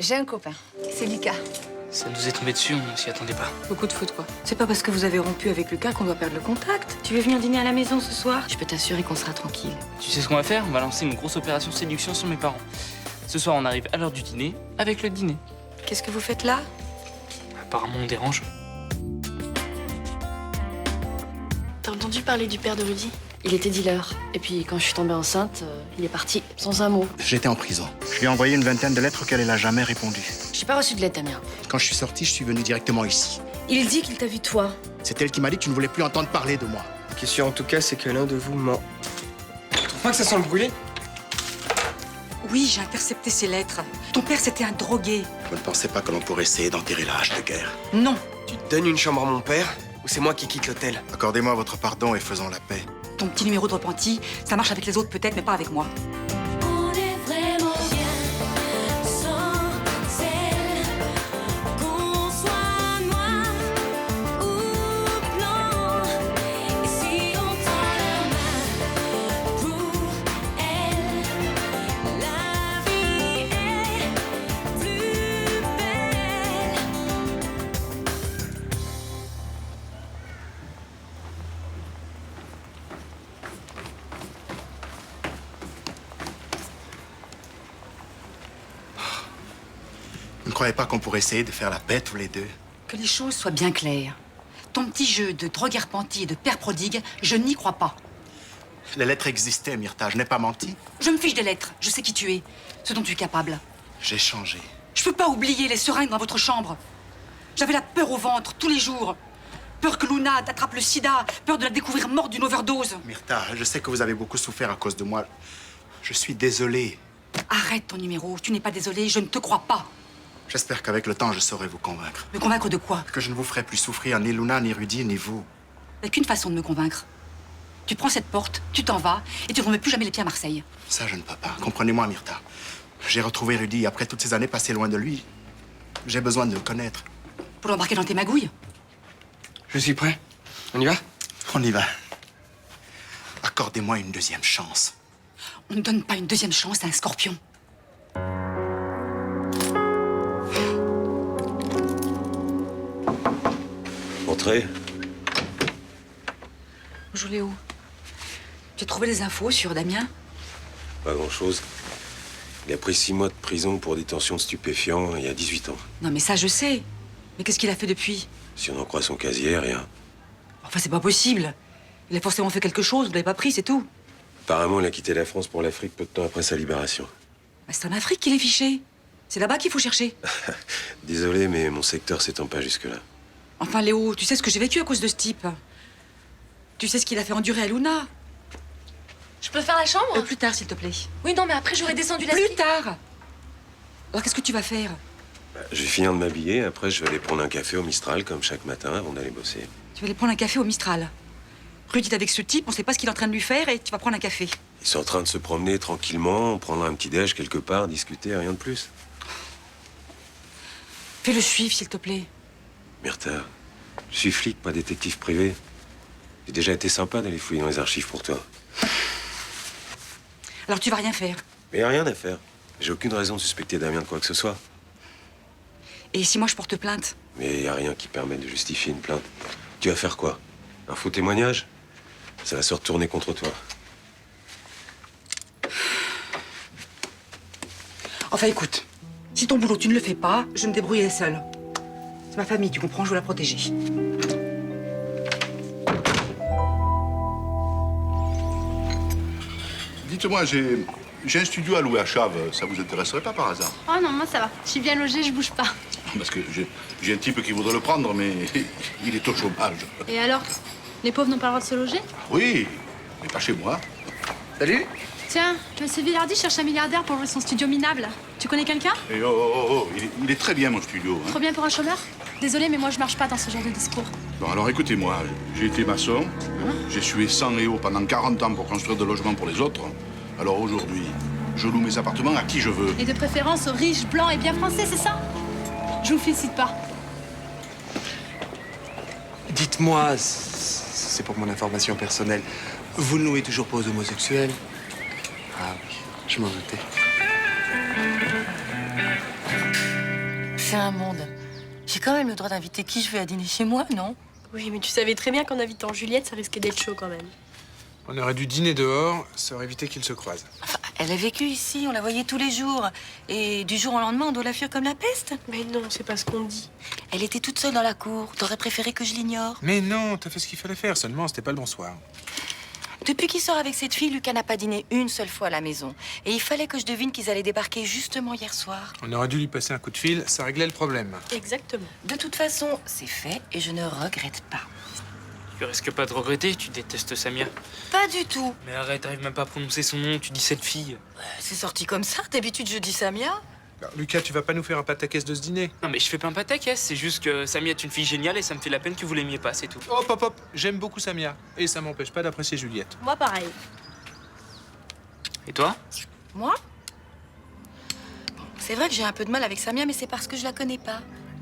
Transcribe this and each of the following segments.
J'ai un copain, c'est Lucas. Ça nous est tombé dessus, on s'y attendait pas. Beaucoup de foot, quoi. C'est pas parce que vous avez rompu avec Lucas qu'on doit perdre le contact. Tu veux venir dîner à la maison ce soir? Je peux t'assurer qu'on sera tranquille. Tu sais ce qu'on va faire? On va lancer une grosse opération séduction sur mes parents. Ce soir, on arrive à l'heure du dîner, avec le dîner. Qu'est-ce que vous faites là? Apparemment, on dérange. T'as entendu parler du père de Rudy? Il était dealer. Et puis, quand je suis tombée enceinte, il est parti sans un mot. J'étais en prison. Je lui ai envoyé une vingtaine de lettres auxquelles elle n'a jamais répondu. J'ai pas reçu de lettre, Damien. Quand je suis sorti, je suis venu directement ici. Il dit qu'il t'a vu toi. C'est elle qui m'a dit que tu ne voulais plus entendre parler de moi. Ce qui est sûr en tout cas, c'est que l'un de vous ment. Tu trouves pas que ça sent le brûlé? Oui, j'ai intercepté ces lettres. Ton père, c'était un drogué. Vous ne pensez pas que l'on pourrait essayer d'enterrer la hache de guerre? Non. Tu te donnes une chambre à mon père ou c'est moi qui quitte l'hôtel? Accordez-moi votre pardon et faisons la paix. Ton petit numéro de repenti, ça marche avec les autres peut-être, mais pas avec moi. On est vraiment bien sans elle. Qu'on soit noir ou blanc. Et si on tend la main pour elle, la vie est plus belle. Vous ne croyez pas qu'on pourrait essayer de faire la paix tous les deux? Que les choses soient bien claires. Ton petit jeu de drogue repenti et de père prodigue, je n'y crois pas. Les lettres existaient, Myrtha, je n'ai pas menti. Je me fiche des lettres, je sais qui tu es, ce dont tu es capable. J'ai changé. Je peux pas oublier les seringues dans votre chambre. J'avais la peur au ventre, tous les jours. Peur que Luna t'attrape le sida, peur de la découvrir morte d'une overdose. Myrtha, je sais que vous avez beaucoup souffert à cause de moi. Je suis désolé. Arrête ton numéro, tu n'es pas désolé, je ne te crois pas. J'espère qu'avec le temps, je saurai vous convaincre. Me convaincre de quoi? Que je ne vous ferai plus souffrir, ni Luna, ni Rudy, ni vous. Il n'y a qu'une façon de me convaincre. Tu prends cette porte, tu t'en vas, et tu ne remets plus jamais les pieds à Marseille. Ça, je ne peux pas. Comprenez-moi, Myrtha. J'ai retrouvé Rudy après toutes ces années passées loin de lui. J'ai besoin de le connaître. Pour l'embarquer dans tes magouilles? Je suis prêt. On y va? On y va. Accordez-moi une deuxième chance. On ne donne pas une deuxième chance à un scorpion. Entrez. Bonjour Léo. Tu as trouvé des infos sur Damien? Pas grand-chose. Il a pris 6 mois de prison pour détention de stupéfiants il y a 18 ans. Non mais ça je sais. Mais qu'est-ce qu'il a fait depuis? Si on en croit son casier, rien. Enfin c'est pas possible. Il a forcément fait quelque chose, vous l'avez pas pris, c'est tout. Apparemment, il a quitté la France pour l'Afrique peu de temps après sa libération. Bah, c'est en Afrique qu'il est fiché. C'est là-bas qu'il faut chercher. Désolé, mais mon secteur s'étend pas jusque-là. Enfin Léo, tu sais ce que j'ai vécu à cause de ce type. Tu sais ce qu'il a fait endurer à Luna. Je peux faire la chambre? Plus tard s'il te plaît. Oui, non, mais après, j'aurais descendu la Plus tard. Alors qu'est-ce que tu vas faire? Je vais finir de m'habiller, après je vais aller prendre un café au Mistral, comme chaque matin, avant d'aller bosser. Tu vas aller prendre un café au Mistral. Rudy est avec ce type, on sait pas ce qu'il est en train de lui faire et tu vas prendre un café. Ils sont en train de se promener tranquillement, prendre un petit déj quelque part, discuter, rien de plus. Fais-le suivre s'il te plaît. Myrtha, je suis flic, pas détective privé. J'ai déjà été sympa d'aller fouiller dans les archives pour toi. Alors tu vas rien faire. Mais y a rien à faire. J'ai aucune raison de suspecter Damien de quoi que ce soit. Et si moi je porte plainte? Mais y a rien qui permet de justifier une plainte. Tu vas faire quoi? Un faux témoignage? Ça va se retourner contre toi. Enfin écoute, si ton boulot tu ne le fais pas, je me débrouillerai seule. C'est ma famille, tu comprends, je veux la protéger. Dites-moi, j'ai un studio à louer à Chave. Ça vous intéresserait pas par hasard? Oh non, moi ça va. Je suis bien logée, je bouge pas. Parce que j'ai un type qui voudrait le prendre, mais il est au chômage. Et alors? Les pauvres n'ont pas le droit de se loger? Oui, mais pas chez moi. Salut. Tiens, M. Villardi cherche un milliardaire pour ouvrir son studio minable. Tu connais quelqu'un? Et oh, il est très bien, mon studio. Hein. Trop bien pour un chômeur? Désolé, mais moi je marche pas dans ce genre de discours. Bon, alors écoutez-moi, j'ai été maçon, j'ai sué 100 et eau pendant 40 ans pour construire des logements pour les autres. Alors aujourd'hui, je loue mes appartements à qui je veux. Et de préférence aux riches, blancs et bien français, c'est ça? Je vous félicite pas. Dites-moi, c'est pour mon information personnelle, vous ne louez toujours pas aux homosexuels? Ah oui, je m'en doutais. C'est un monde. J'ai quand même le droit d'inviter qui je veux à dîner chez moi, non? Oui, mais tu savais très bien qu'en invitant Juliette, ça risquait d'être chaud quand même. On aurait dû dîner dehors, ça aurait évité qu'ils se croisent. Enfin, elle a vécu ici, on la voyait tous les jours. Et du jour au lendemain, on doit la fuir comme la peste. Mais non, c'est pas ce qu'on dit. Elle était toute seule dans la cour. T'aurais préféré que je l'ignore? Mais non, t'as fait ce qu'il fallait faire, seulement c'était pas le bon soir. Depuis qu'il sort avec cette fille, Lucas n'a pas dîné une seule fois à la maison. Et il fallait que je devine qu'ils allaient débarquer justement hier soir. On aurait dû lui passer un coup de fil, ça réglait le problème. Exactement. De toute façon, c'est fait et je ne regrette pas. Tu risques pas de regretter, tu détestes Samia. Pas du tout. Mais arrête, t'arrives même pas à prononcer son nom, tu dis cette fille. C'est sorti comme ça. D'habitude, je dis Samia. Alors, Lucas, tu vas pas nous faire un pataquès de ce dîner? Non mais je fais pas un pataquès, c'est juste que Samia est une fille géniale et ça me fait la peine que vous l'aimiez pas, c'est tout. Hop, hop, hop, j'aime beaucoup Samia. Et ça m'empêche pas d'apprécier Juliette. Moi, pareil. Et toi? Moi? Bon, c'est vrai que j'ai un peu de mal avec Samia, mais c'est parce que je la connais pas.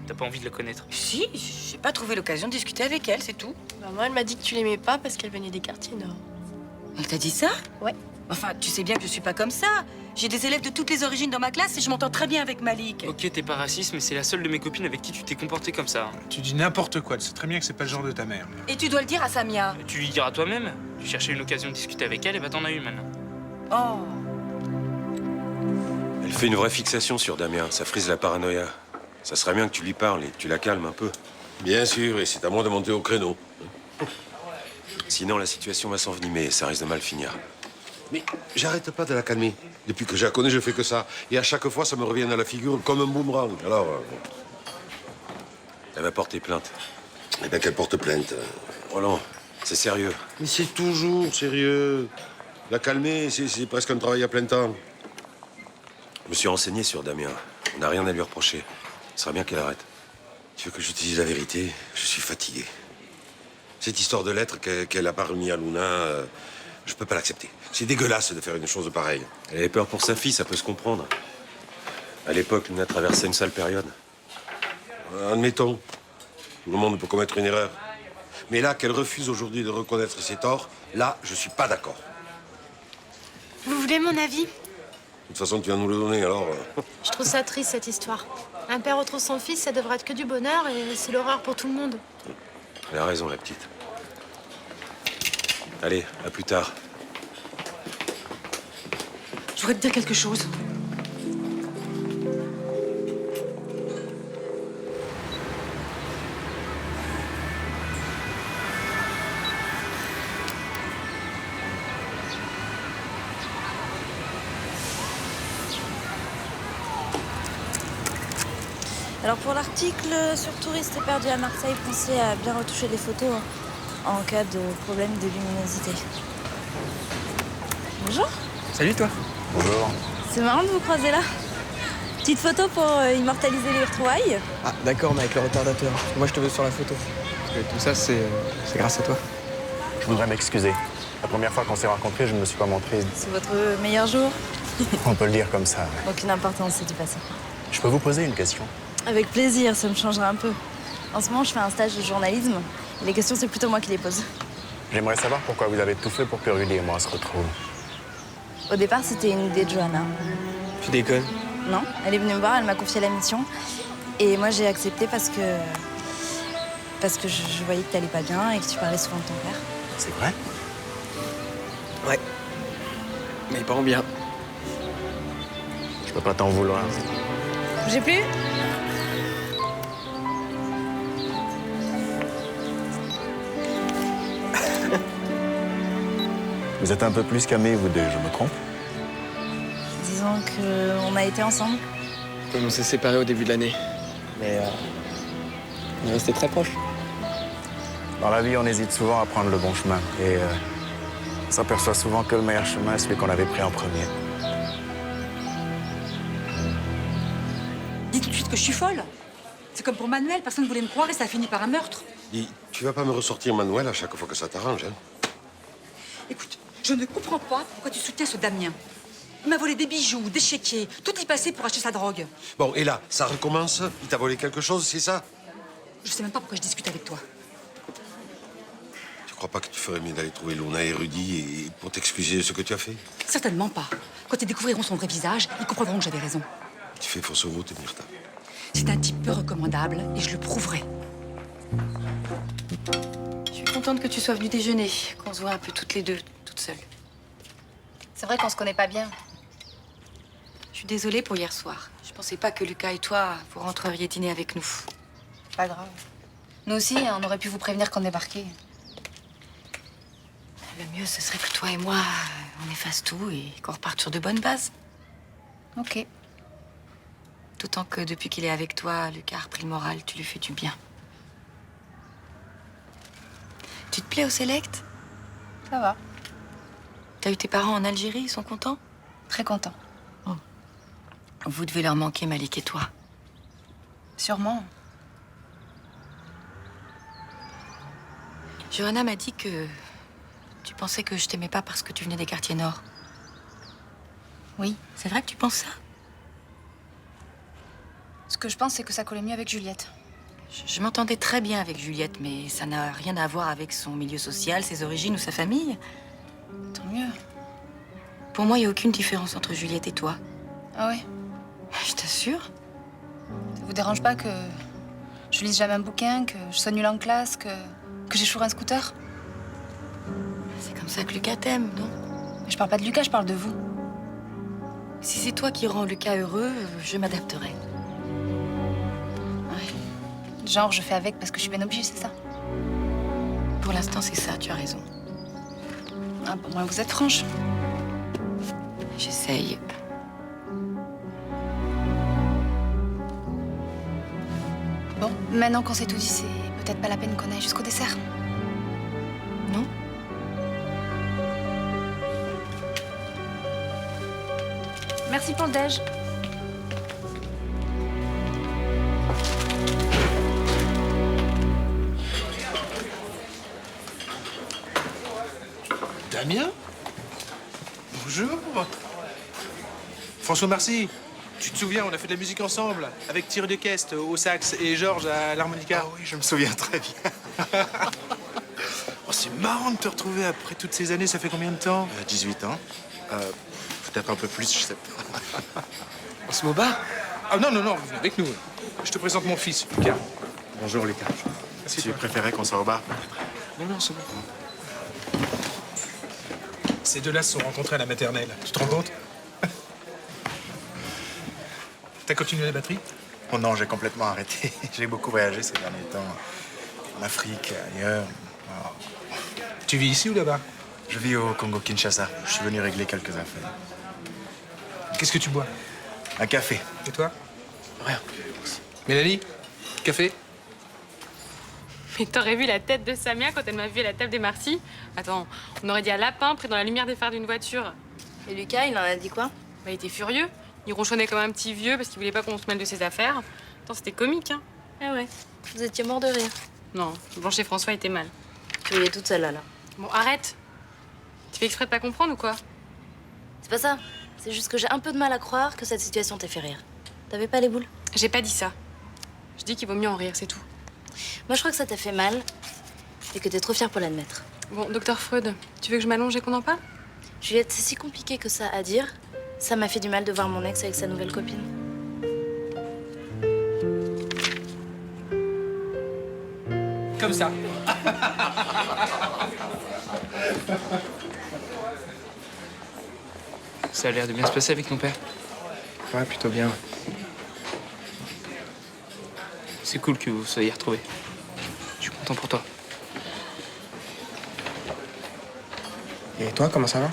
T'as pas envie de la connaître? Si, j'ai pas trouvé l'occasion de discuter avec elle, c'est tout. Bah, moi, elle m'a dit que tu l'aimais pas parce qu'elle venait des quartiers nord. Elle t'a dit ça? Ouais. Enfin, tu sais bien que je suis pas comme ça. J'ai des élèves de toutes les origines dans ma classe et je m'entends très bien avec Malik. Ok, t'es pas raciste, mais c'est la seule de mes copines avec qui tu t'es comporté comme ça. Tu dis n'importe quoi, tu sais très bien que c'est pas le genre de ta mère. Et tu dois le dire à Samia. Tu lui diras toi-même. Tu cherchais une occasion de discuter avec elle et bah t'en as une maintenant. Oh. Elle fait une vraie fixation sur Damien, ça frise la paranoïa. Ça serait bien que tu lui parles et que tu la calmes un peu. Bien sûr, et c'est à moi de monter au créneau. Sinon, la situation va s'envenimer et ça risque de mal finir. Mais j'arrête pas de la calmer. Depuis que je la connais, je fais que ça. Et à chaque fois, ça me revient à la figure comme un boomerang. Alors, Elle va porter plainte. eh bien qu'elle porte plainte. Roland, c'est sérieux. Mais c'est toujours sérieux. La calmer, c'est presque un travail à plein temps. Je me suis renseigné sur Damien. On n'a rien à lui reprocher. Ce serait bien qu'elle arrête. Tu veux que je te dise la vérité? Je suis fatigué. Cette histoire de lettres qu'elle a pas remis à Luna, je peux pas l'accepter. C'est dégueulasse de faire une chose pareille. Elle avait peur pour sa fille, ça peut se comprendre. À l'époque, Luna traversait une sale période. Admettons. Tout le monde peut commettre une erreur. Mais là, qu'elle refuse aujourd'hui de reconnaître ses torts, là, je suis pas d'accord. Vous voulez mon avis? De toute façon, tu vas nous le donner, alors... Je trouve ça triste, cette histoire. Un père retrouve son fils, ça devrait être que du bonheur et c'est l'horreur pour tout le monde. Elle a raison, la petite. Allez, à plus tard. Je voudrais te dire quelque chose. Alors pour l'article sur touristes perdus à Marseille, pensez à bien retoucher les photos en cas de problème de luminosité. Bonjour. Salut toi. Bonjour. C'est marrant de vous croiser là. Petite photo pour immortaliser les retrouvailles. Ah d'accord, mais avec le retardateur. Moi je te veux sur la photo. Parce que tout ça c'est grâce à toi. Je voudrais m'excuser. La première fois qu'on s'est rencontrés, je ne me suis pas montré. C'est votre meilleur jour. On peut le dire comme ça. Aucune importance, c'est du passé. Je peux vous poser une question? Avec plaisir, ça me changera un peu. En ce moment, je fais un stage de journalisme. Et les questions, c'est plutôt moi qui les pose. J'aimerais savoir pourquoi vous avez tout fait pour que Rudy et moi se retrouvent. Au départ, c'était une idée de Johanna. Tu déconnes? Non, elle est venue me voir, elle m'a confié la mission. Et moi, j'ai accepté parce que je voyais que t'allais pas bien et que tu parlais souvent de ton père. C'est vrai? Ouais. Mais il part bien. Je peux pas t'en vouloir. J'ai plus. Vous êtes un peu plus qu'amis, vous deux, je me trompe? Disons qu'on a été ensemble. On s'est séparés au début de l'année. Mais on est restés très proches. Dans la vie, on hésite souvent à prendre le bon chemin. Et on s'aperçoit souvent que le meilleur chemin est celui qu'on avait pris en premier. Dis tout de suite que je suis folle. C'est comme pour Manuel, personne ne voulait me croire et ça a fini par un meurtre. Dis, tu vas pas me ressortir Manuel à chaque fois que ça t'arrange, hein? Écoute, je ne comprends pas pourquoi tu soutiens ce Damien. Il m'a volé des bijoux, des chéquiers, tout y passé pour acheter sa drogue. Bon, et là, ça recommence? Il t'a volé quelque chose, c'est ça? Je sais même pas pourquoi je discute avec toi. Tu crois pas que tu ferais mieux d'aller trouver Luna et Rudy et pour t'excuser de ce que tu as fait? Certainement pas. Quand ils découvriront son vrai visage, ils comprendront que j'avais raison. Tu fais fausse route, Myrtha. Si C'est un type peu recommandable et je le prouverai. Je suis contente que tu sois venue déjeuner, qu'on se voit un peu toutes les deux, toutes seules. C'est vrai qu'on se connaît pas bien. Je suis désolée pour hier soir. Je pensais pas que Lucas et toi, vous rentreriez dîner avec nous. Pas grave. Nous aussi, on aurait pu vous prévenir qu'on débarquait. Le mieux, ce serait que toi et moi, on efface tout et qu'on reparte sur de bonnes bases. Ok. D'autant que depuis qu'il est avec toi, Lucas a repris le moral, tu lui fais du bien. Tu te plais au Select? Ça va. T'as eu tes parents en Algérie, ils sont contents? Très content. Vous devez leur manquer, Malik et toi. Sûrement. Johanna m'a dit que tu pensais que je t'aimais pas parce que tu venais des quartiers nord. Oui. C'est vrai que tu penses ça? Ce que je pense, c'est que ça collait mieux avec Juliette. Je m'entendais très bien avec Juliette, mais ça n'a rien à voir avec son milieu social, ses origines ou sa famille. Tant mieux. Pour moi, il n'y a aucune différence entre Juliette et toi. Ah ouais? Je t'assure. Ça vous dérange pas que je lise jamais un bouquin, que je sois nulle en classe, que j'échoue un scooter? C'est comme ça que Lucas t'aime, non? Mais je parle pas de Lucas, je parle de vous. Si c'est toi qui rends Lucas heureux, je m'adapterai. Genre, je fais avec parce que je suis bien obligée, c'est ça? Pour l'instant, c'est ça, tu as raison. Ah, bon, moi, vous êtes franche. J'essaye. Bon, maintenant qu'on s'est tout dit, c'est peut-être pas la peine qu'on aille jusqu'au dessert. Non? Merci pour le déj. Damien? Bonjour. François Marcy, tu te souviens, on a fait de la musique ensemble, avec Thierry Dequeste au sax et Georges à l'harmonica. Ah oui, je me souviens très bien. Oh, c'est marrant de te retrouver après toutes ces années, ça fait combien de temps? 18 ans. Peut-être un peu plus, je sais pas. On se met au bar? Ah non, non, non, viens avec nous. Je te présente mon fils, Lucas. Bonjour, Lucas. Tu préférais qu'on soit au bar? Non, non, c'est bon. Ces deux-là se sont rencontrés à la maternelle. Tu te rends compte? T'as continué la batterie? Oh non, j'ai complètement arrêté. J'ai beaucoup voyagé ces derniers temps. En Afrique, ailleurs. Oh. Tu vis ici ou là-bas? Je vis au Congo-Kinshasa. Je suis venu régler quelques affaires. Qu'est-ce que tu bois? Un café. Et toi? Rien. Mélanie? Café? Mais t'aurais vu la tête de Samia quand elle m'a vu à la table des Marcy? Attends, on aurait dit un lapin pris dans la lumière des phares d'une voiture. Et Lucas, il en a dit quoi? Bah, il était furieux. Il ronchonnait comme un petit vieux parce qu'il voulait pas qu'on se mêle de ses affaires. Attends, c'était comique, hein? Ah ouais. Vous étiez mort de rire. Non, Blanche et François étaient mal. Tu riais toute seule, là. Bon, arrête. Tu fais exprès de pas comprendre ou quoi? C'est pas ça. C'est juste que j'ai un peu de mal à croire que cette situation t'ait fait rire. T'avais pas les boules? J'ai pas dit ça. Je dis qu'il vaut mieux en rire, c'est tout. Moi, je crois que ça t'a fait mal et que t'es trop fière pour l'admettre. Bon, docteur Freud, tu veux que je m'allonge et qu'on en parle? Juliette, c'est si compliqué que ça à dire. Ça m'a fait du mal de voir mon ex avec sa nouvelle copine. Comme ça. Ça a l'air de bien se passer avec ton père. Ouais, plutôt bien. C'est cool que vous soyez retrouvés. Je suis content pour toi. Et toi, comment ça va?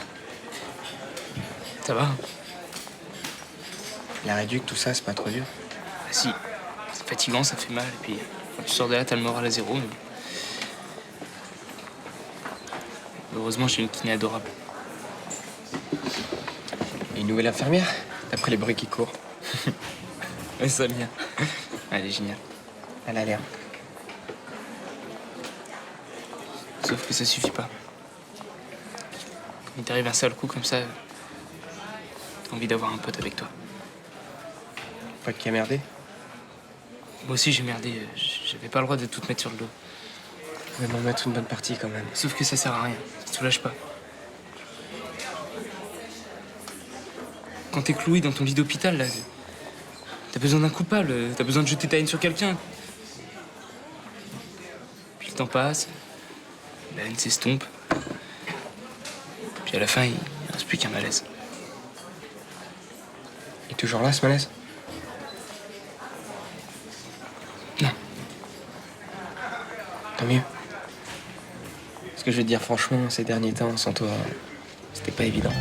Ça va? La réduc, tout ça, c'est pas trop dur? Ah si. C'est fatigant, ça fait mal. Et puis, quand tu sors de là, t'as le moral à zéro. Mais... heureusement, j'ai une kiné adorable. Et une nouvelle infirmière, d'après les bruits qui courent. Ouais, ça bien. Elle est géniale. Elle a l'air. Sauf que ça suffit pas. Quand il t'arrive un sale coup comme ça, t'as envie d'avoir un pote avec toi. Pote qui a merdé? Moi aussi, j'ai merdé. J'avais pas le droit de tout te mettre sur le dos. Mais m'en mettre une bonne partie quand même. Sauf que ça sert à rien. Ça te soulage pas. Quand t'es cloué dans ton lit d'hôpital, là, T'as besoin d'un coupable, t'as besoin de jeter ta haine sur quelqu'un. Puis le temps passe, la haine s'estompe. Puis à la fin, il ne reste plus qu'un malaise. Il est toujours là, ce malaise? Non. Tant mieux. Ce que je veux te dire, franchement, ces derniers temps, sans toi, c'était pas évident.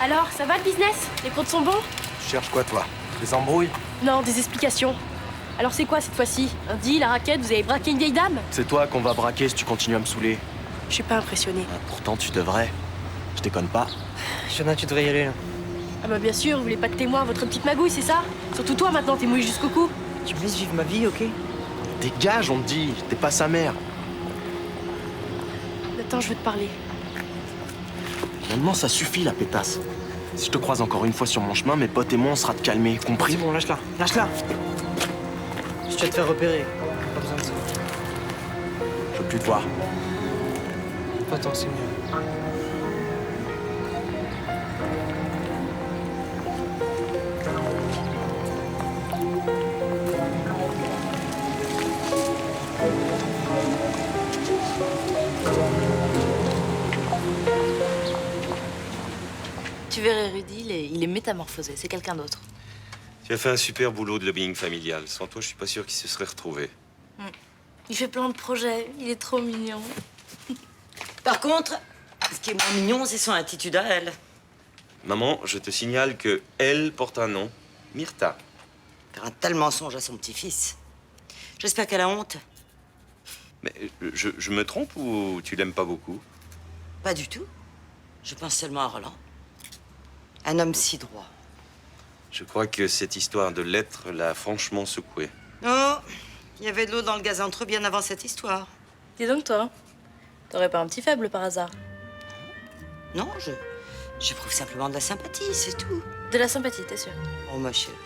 Alors, ça va le business? Les comptes sont bons? Tu cherches quoi, toi? Des embrouilles? Non, des explications. Alors c'est quoi cette fois-ci? Un deal, un racket, vous avez braqué une vieille dame? C'est toi qu'on va braquer si tu continues à me saouler. Je suis pas impressionnée. Pourtant, tu devrais. Je déconne pas. Shona, tu devrais y aller, là. Ah bah bien sûr, vous voulez pas de témoin à votre petite magouille, c'est ça? Surtout toi maintenant, t'es mouillé jusqu'au cou. Tu me laisses vivre ma vie, ok? Dégage, on te dit. T'es pas sa mère. Attends, je veux te parler. Maintenant, ça suffit, la pétasse. Si je te croise encore une fois sur mon chemin, mes potes et moi, on sera te calmer, compris? C'est bon, lâche-la. Lâche-la. Je vais te faire repérer. Pas besoin de ça. Je veux plus te voir. Attends, c'est mieux. Tu verrais Rudy, il est métamorphosé, c'est quelqu'un d'autre. Tu as fait un super boulot de lobbying familial. Sans toi, je suis pas sûr qu'il se serait retrouvé. Il fait plein de projets, il est trop mignon. Par contre, ce qui est moins mignon, c'est son attitude à elle. Maman, je te signale que elle porte un nom, Myrtha. Faire un tel mensonge à son petit-fils. J'espère qu'elle a honte. Mais je me trompe ou tu l'aimes pas beaucoup? Pas du tout. Je pense seulement à Roland. Un homme si droit. Je crois que cette histoire de lettres l'a franchement secoué. Oh, il y avait de l'eau dans le gaz entre eux bien avant cette histoire. Dis donc toi, t'aurais pas un petit faible par hasard? Non, j'éprouve simplement de la sympathie, c'est tout. De la sympathie, t'es sûre? Oh ma chérie,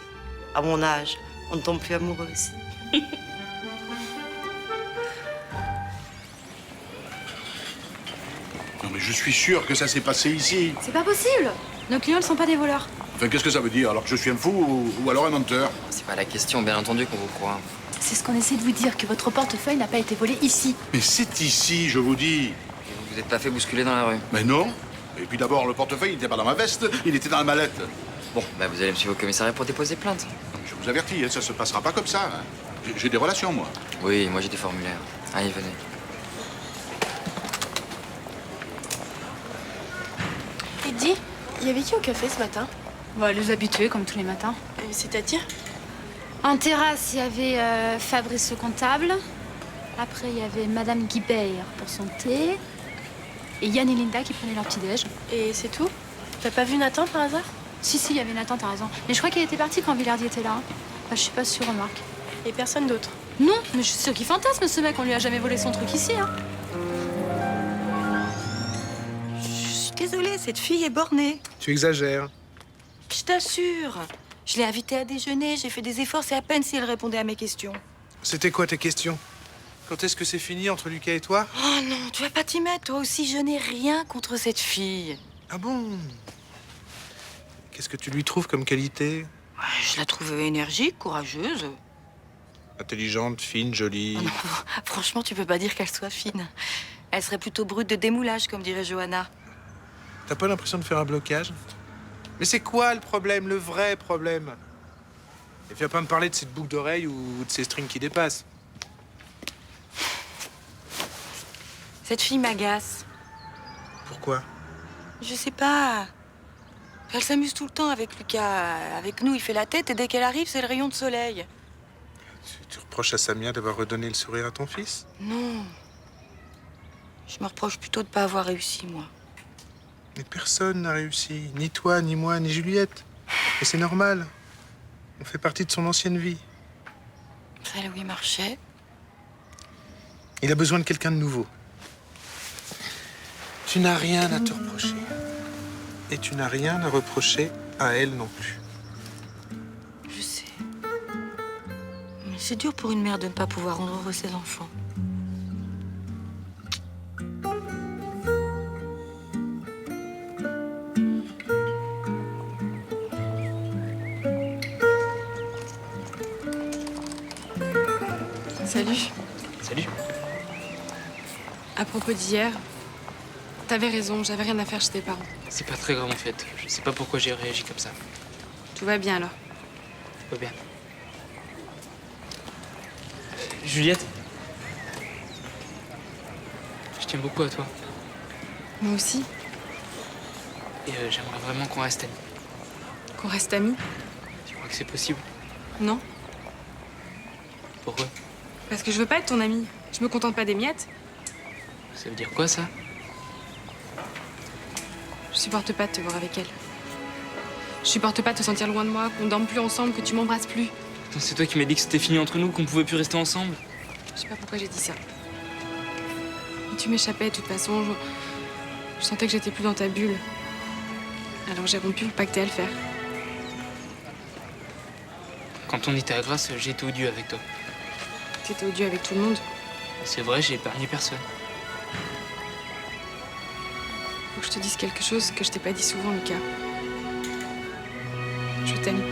à mon âge, on ne tombe plus amoureuse. Non, mais je suis sûr que ça s'est passé ici. C'est pas possible. Nos clients ne sont pas des voleurs. Enfin, qu'est-ce que ça veut dire? Alors que je suis un fou ou alors un menteur? C'est pas la question, bien entendu qu'on vous croit. C'est ce qu'on essaie de vous dire, que votre portefeuille n'a pas été volé ici. Mais c'est ici, je vous dis. Vous vous êtes pas fait bousculer dans la rue? Mais non. Et puis d'abord, le portefeuille, il n'était pas dans ma veste, il était dans la mallette. Bon, bah vous allez me suivre au commissariat pour déposer plainte. Je vous avertis, hein, ça se passera pas comme ça. Hein. J'ai des relations, moi. Oui, moi j'ai des formulaires. Allez, venez. Et dis, il y avait qui au café ce matin? Bah, les habitués, comme tous les matins. C'est-à-dire? En terrasse, il y avait Fabrice le comptable. Après, il y avait Madame Guibert pour son thé. Et Yann et Linda qui prenaient leur petit-déj. Et c'est tout? T'as pas vu Nathan par hasard? Si, il y avait Nathan, t'as raison. Mais je crois qu'il était parti quand Villardi était là. Enfin, je suis pas sûre, remarque. Et personne d'autre? Non, mais je suis sûre qu'il fantasme, ce mec. On lui a jamais volé son truc ici, hein. Je suis désolée, cette fille est bornée. Tu exagères. Je t'assure. Je l'ai invitée à déjeuner, j'ai fait des efforts, c'est à peine si elle répondait à mes questions. C'était quoi tes questions? Quand est-ce que c'est fini entre Lucas et toi? Oh non, tu vas pas t'y mettre, toi aussi, je n'ai rien contre cette fille. Ah bon? Qu'est-ce que tu lui trouves comme qualité? Je la trouve énergique, courageuse. Intelligente, fine, jolie. Oh non, franchement, tu peux pas dire qu'elle soit fine. Elle serait plutôt brute de démoulage, comme dirait Johanna. T'as pas l'impression de faire un blocage? Mais c'est quoi le problème, le vrai problème? Et viens pas me parler de cette boucle d'oreille ou de ces strings qui dépassent. Cette fille m'agace. Pourquoi? Je sais pas. Elle s'amuse tout le temps avec Lucas. Avec nous, il fait la tête et dès qu'elle arrive, c'est le rayon de soleil. Tu reproches à Samia d'avoir redonné le sourire à ton fils? Non. Je me reproche plutôt de pas avoir réussi, moi. Mais personne n'a réussi. Ni toi, ni moi, ni Juliette. Et c'est normal. On fait partie de son ancienne vie. Celle où il marchait. Il a besoin de quelqu'un de nouveau. Tu n'as rien à te reprocher. Et tu n'as rien à reprocher à elle non plus. Je sais. C'est dur pour une mère de ne pas pouvoir rendre heureux ses enfants. Salut. Salut. À propos d'hier, t'avais raison, j'avais rien à faire chez tes parents. C'est pas très grave en fait. Je sais pas pourquoi j'ai réagi comme ça. Tout va bien alors. Tout va bien. Juliette. Je tiens beaucoup à toi. Moi aussi. Et j'aimerais vraiment qu'on reste amis. Qu'on reste amis? Tu crois que c'est possible? Non. Pourquoi? Parce que je veux pas être ton amie. Je me contente pas des miettes. Ça veut dire quoi ça? Je supporte pas de te voir avec elle. Je supporte pas de te sentir loin de moi, qu'on dorme plus ensemble, que tu m'embrasses plus. Attends, c'est toi qui m'as dit que c'était fini entre nous, qu'on pouvait plus rester ensemble? Je sais pas pourquoi j'ai dit ça. Mais tu m'échappais de toute façon. Je sentais que j'étais plus dans ta bulle. Alors j'ai rompu pour pacter à le faire. Quand on était à Grasse, j'étais odieux avec toi. T'étais odieux avec tout le monde. C'est vrai, j'ai épargné personne. Faut que je te dise quelque chose que je t'ai pas dit souvent, Lucas. Je t'aime.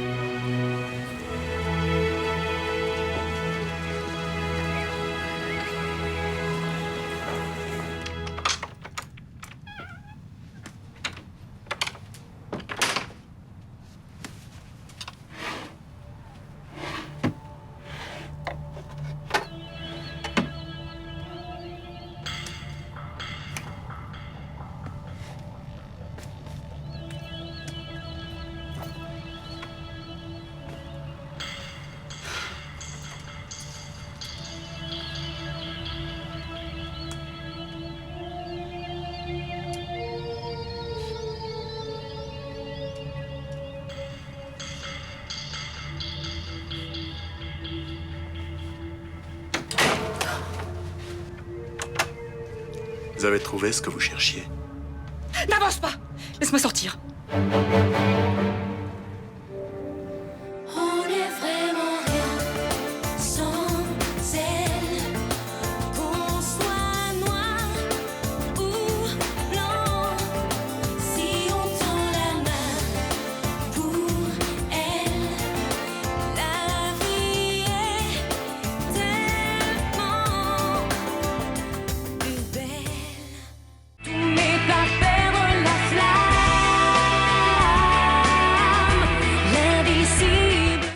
Vous avez trouvé ce que vous cherchiez? N'avance pas! Laisse-moi sortir.